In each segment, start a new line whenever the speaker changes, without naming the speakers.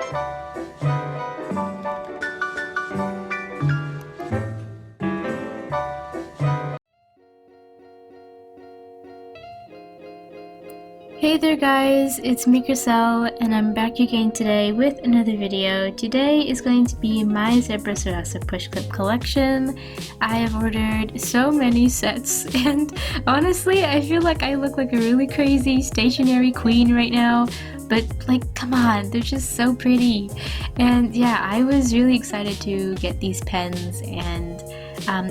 Hey there guys, it's me Kriselle, and I'm back again today with another video. Today is going to be my Zebra Sarasa push clip collection. I have ordered so many sets and honestly I feel like I look like a really crazy stationery queen right now, but like come on, they're just so pretty. And yeah, I was really excited to get these pens, and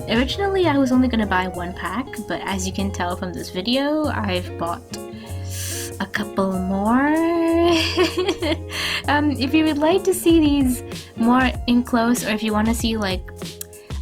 originally I was only gonna buy one pack, but as you can tell from this video, I've bought a couple more. If you would like to see these more in close, or if you want to see like,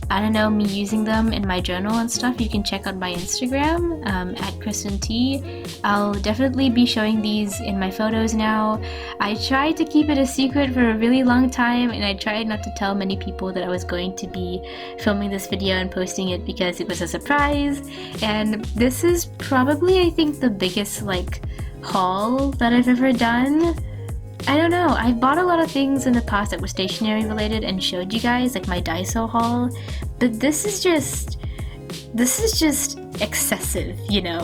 I don't know, me using them in my journal and stuff, you can check out my Instagram at KristenT. I'll definitely be showing these in my photos now. I tried to keep it a secret for a really long time, and I tried not to tell many people that I was going to be filming this video and posting it because it was a surprise. And this is probably, I think, the biggest like haul that I've ever done. I don't know, I've bought a lot of things in the past that were stationery related and showed you guys, like my Daiso haul, but this is just excessive, you know.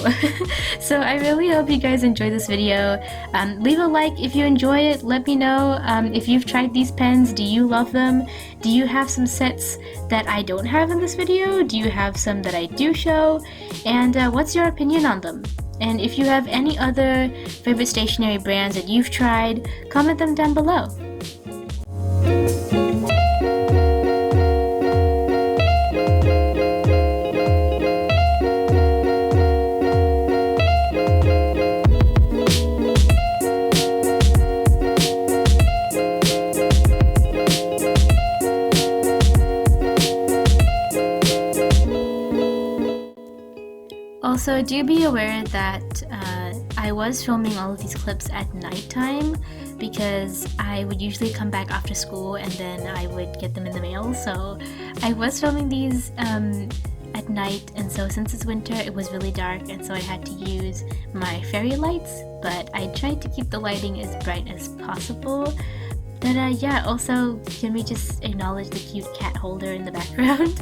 So I really hope you guys enjoy this video. Leave a like if you enjoy it. Let me know if you've tried these pens. Do you love them? Do you have some sets that I don't have in this video? Do you have some that I do show? And what's your opinion on them? And if you have any other favorite stationery brands that you've tried, comment them down below. Also, do be aware that I was filming all of these clips at nighttime because I would usually come back after school and then I would get them in the mail. So I was filming these at night, and so since it's winter it was really dark, and so I had to use my fairy lights, but I tried to keep the lighting as bright as possible. But yeah, also can we just acknowledge the cute cat holder in the background?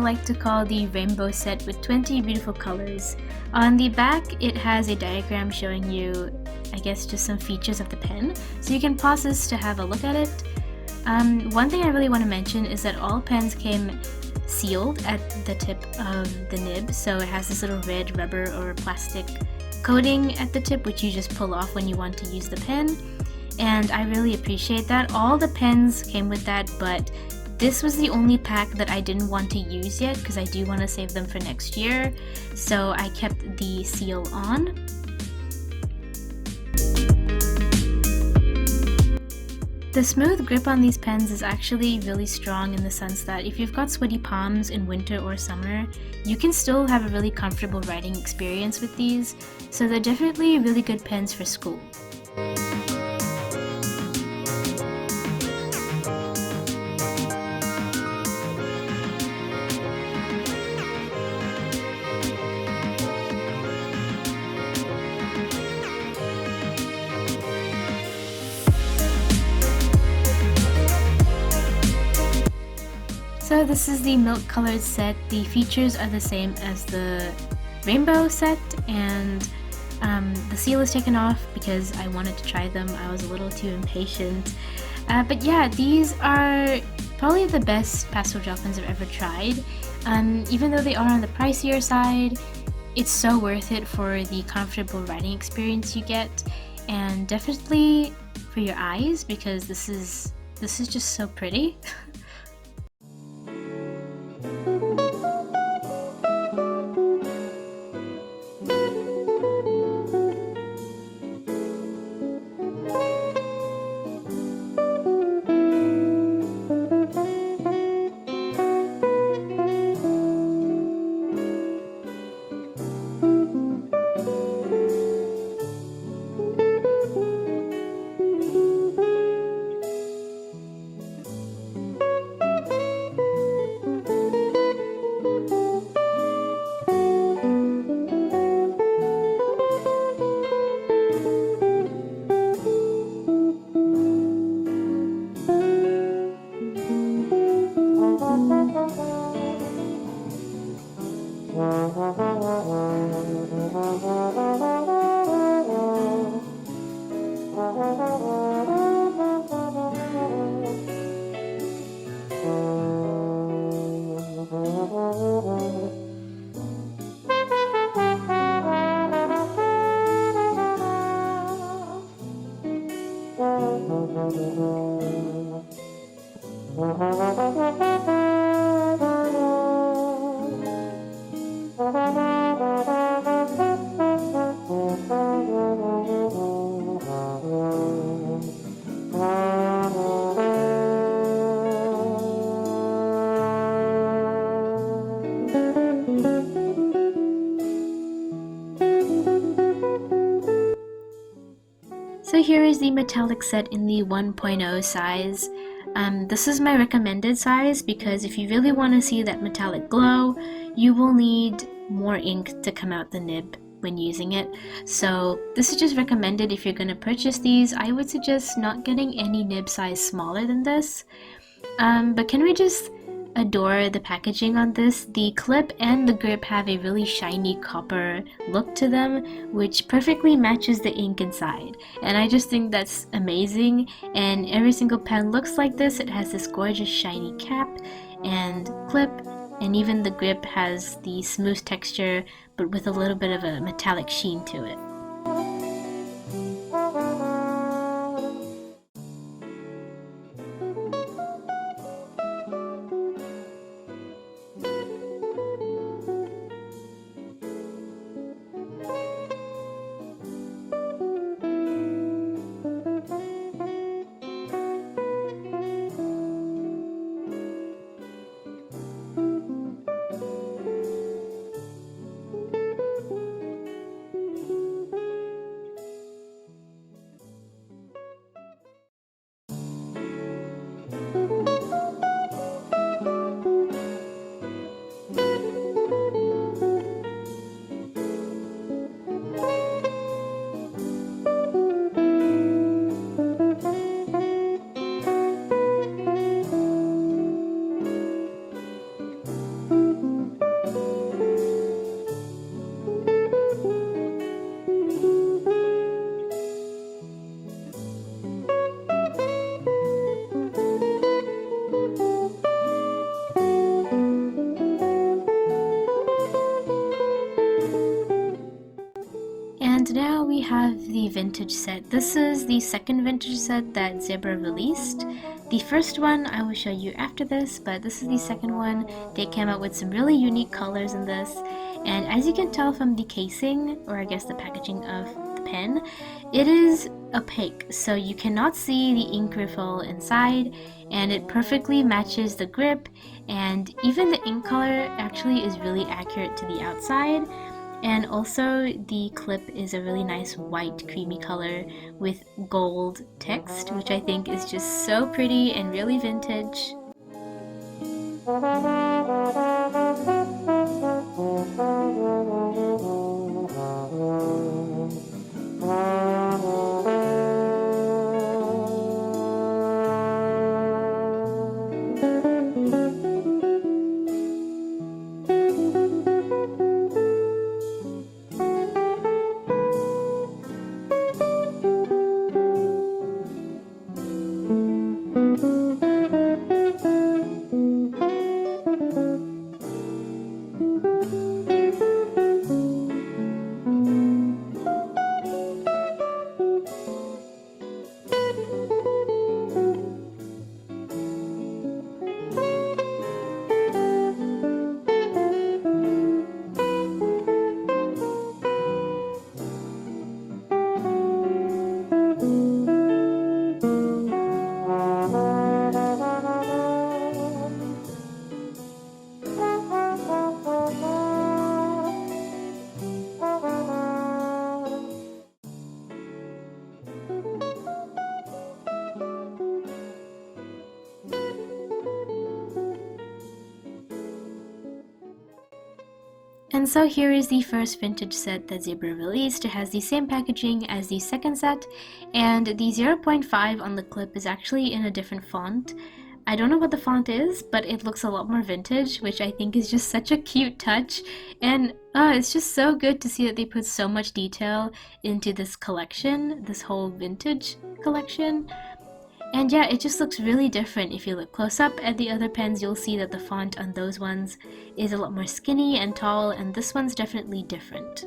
like to call the rainbow set with 20 beautiful colors. On the back, it has a diagram showing you, I guess, just some features of the pen, so you can pause this to have a look at it. One thing I really want to mention is that all pens came sealed at the tip of the nib, so it has this little red rubber or plastic coating at the tip, which you just pull off when you want to use the pen, and I really appreciate that. All the pens came with that, but this was the only pack that I didn't want to use yet because I do want to save them for next year, so I kept the seal on. The smooth grip on these pens is actually really strong in the sense that if you've got sweaty palms in winter or summer, you can still have a really comfortable writing experience with these, so they're definitely really good pens for school. So this is the milk colored set. The features are the same as the rainbow set, and the seal is taken off because I wanted to try them. I was a little too impatient. But yeah, these are probably the best pastel gel pens I've ever tried. Even though they are on the pricier side, it's so worth it for the comfortable writing experience you get, and definitely for your eyes because this is just so pretty. So here is the metallic set in the 1.0 size. This is my recommended size because if you really want to see that metallic glow, you will need more ink to come out the nib when using it. So this is just recommended if you're going to purchase these. I would suggest not getting any nib size smaller than this. But can we just adore the packaging on this? The clip and the grip have a really shiny copper look to them, which perfectly matches the ink inside, and I just think that's amazing. And every single pen looks like this. It has this gorgeous shiny cap and clip, and even the grip has the smooth texture but with a little bit of a metallic sheen to it. now we have the vintage set. This is the second vintage set that Zebra released. The first one I will show you after this, but this is the second one. They came out with some really unique colors in this, and as you can tell from the casing, or I guess the packaging of the pen, it is opaque, so you cannot see the ink refill inside, and it perfectly matches the grip, and even the ink color actually is really accurate to the outside. And also the clip is a really nice white creamy color with gold text, which I think is just so pretty and really vintage. And so here is the first vintage set that Zebra released. It has the same packaging as the second set, and the 0.5 on the clip is actually in a different font. I don't know what the font is, but it looks a lot more vintage, which I think is just such a cute touch. And it's just so good to see that they put so much detail into this collection, this whole vintage collection. And yeah, it just looks really different. If you look close up at the other pens, you'll see that the font on those ones is a lot more skinny and tall, and this one's definitely different.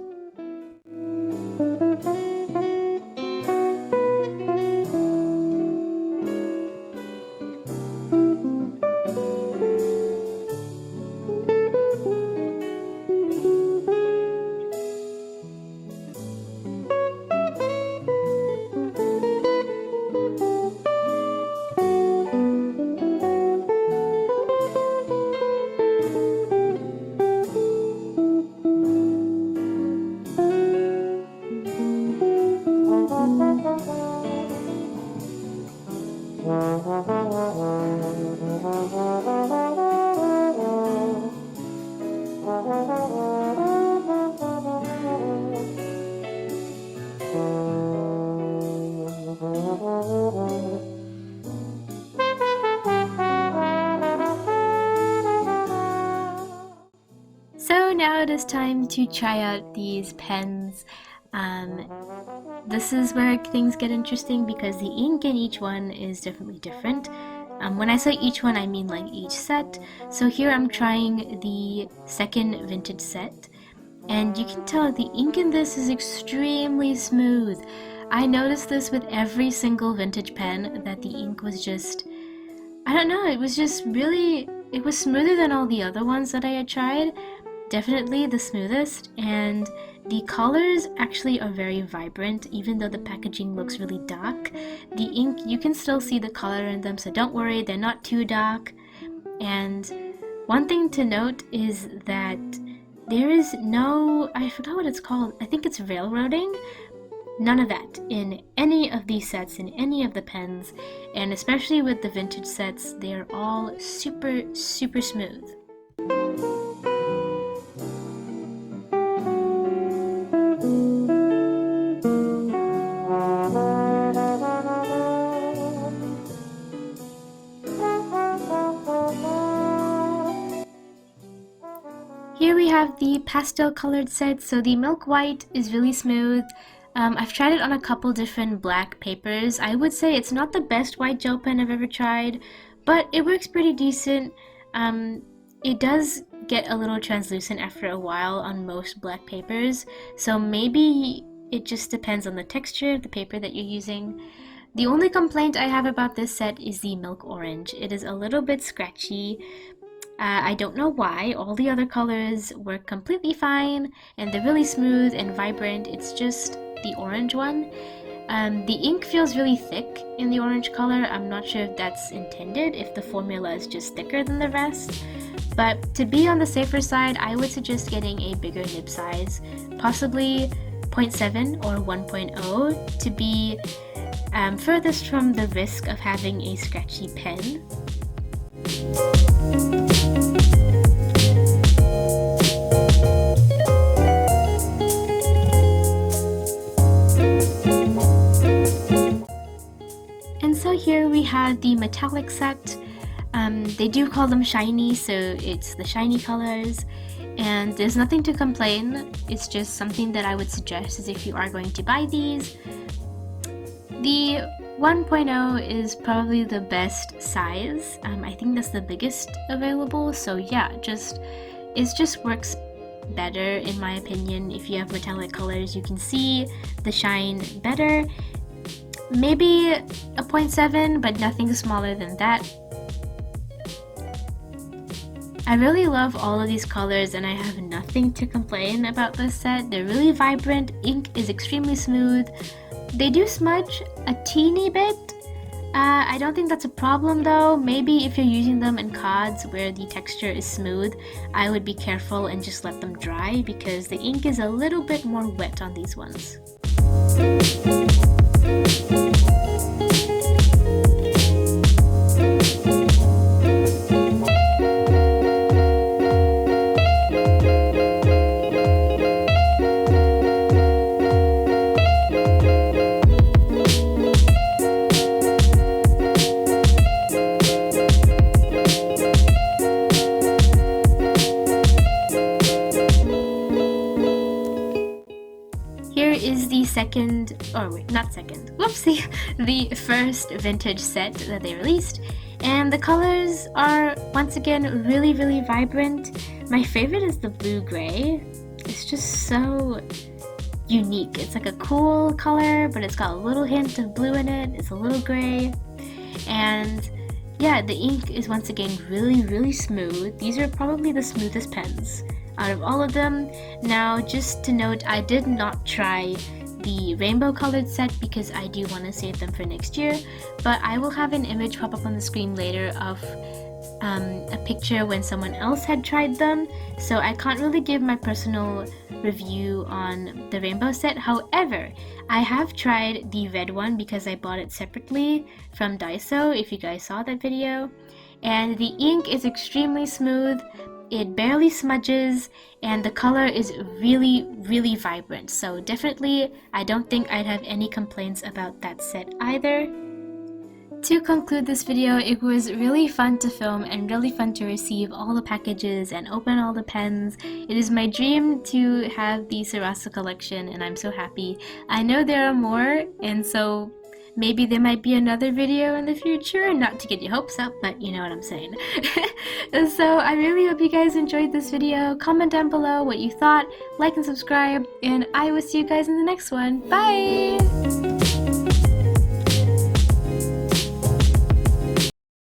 So now it is time to try out these pens. This is where things get interesting because the ink in each one is definitely different. When I say each one, I mean like each set. So here I'm trying the second vintage set, and you can tell the ink in this is extremely smooth. I noticed this with every single vintage pen, that the ink was just, I don't know, it was just really, it was smoother than all the other ones that I had tried. Definitely the smoothest, and the colors actually are very vibrant. Even though the packaging looks really dark, the ink, you can still see the color in them, so don't worry, they're not too dark. And one thing to note is that there is no, I forgot what it's called, I think it's railroading. None of that in any of these sets, in any of the pens, and especially with the vintage sets, they're all super smooth. Here we have the pastel colored set. So the milk white is really smooth. I've tried it on a couple different black papers. I would say it's not the best white gel pen I've ever tried, but it works pretty decent. It does get a little translucent after a while on most black papers, so maybe It just depends on the texture of the paper that you're using. The only complaint I have about this set is the milk orange. It is a little bit scratchy. I don't know why. All the other colors work completely fine and they're really smooth and vibrant. It's just the orange one. The ink feels really thick in the orange color. I'm not sure if that's intended, if the formula is just thicker than the rest. But to be on the safer side, I would suggest getting a bigger nib size, possibly 0.7 or 1.0 to be furthest from the risk of having a scratchy pen. And so here we have the metallic set. They do call them shiny, so it's the shiny colors. And there's nothing to complain. It's just something that I would suggest is if you are going to buy these. The 1.0 is probably the best size. I think that's the biggest available. So yeah, it just works better in my opinion. If you have metallic colors, you can see the shine better. Maybe a 0.7, but nothing smaller than that. I really love all of these colors and I have nothing to complain about this set. They're really vibrant, ink is extremely smooth. They do smudge a teeny bit. I don't think that's a problem though. Maybe if you're using them in cards where the texture is smooth, I would be careful and just let them dry because the ink is a little bit more wet on these ones. The first vintage set that they released, and the colors are once again really vibrant. My favorite is the blue gray. It's just so unique. It's like a cool color, but it's got a little hint of blue in it. It's a little gray, and yeah, the ink is once again really smooth. These are probably the smoothest pens out of all of them. Now, just to note, I did not try the rainbow colored set because I do want to save them for next year, but I will have an image pop up on the screen later of a picture when someone else had tried them, so I can't really give my personal review on the rainbow set. However, I have tried the red one because I bought it separately from Daiso, if you guys saw that video, and the ink is extremely smooth. It barely smudges and the color is really vibrant, so definitely I don't think I'd have any complaints about that set either. To conclude this video, it was really fun to film and really fun to receive all the packages and open all the pens. It is my dream to have the Sarasa collection and I'm so happy. I know there are more, and so maybe there might be another video in the future, not to get your hopes up, but you know what I'm saying. So I really hope you guys enjoyed this video. Comment down below what you thought, like and subscribe, and I will see you guys in the next one. Bye!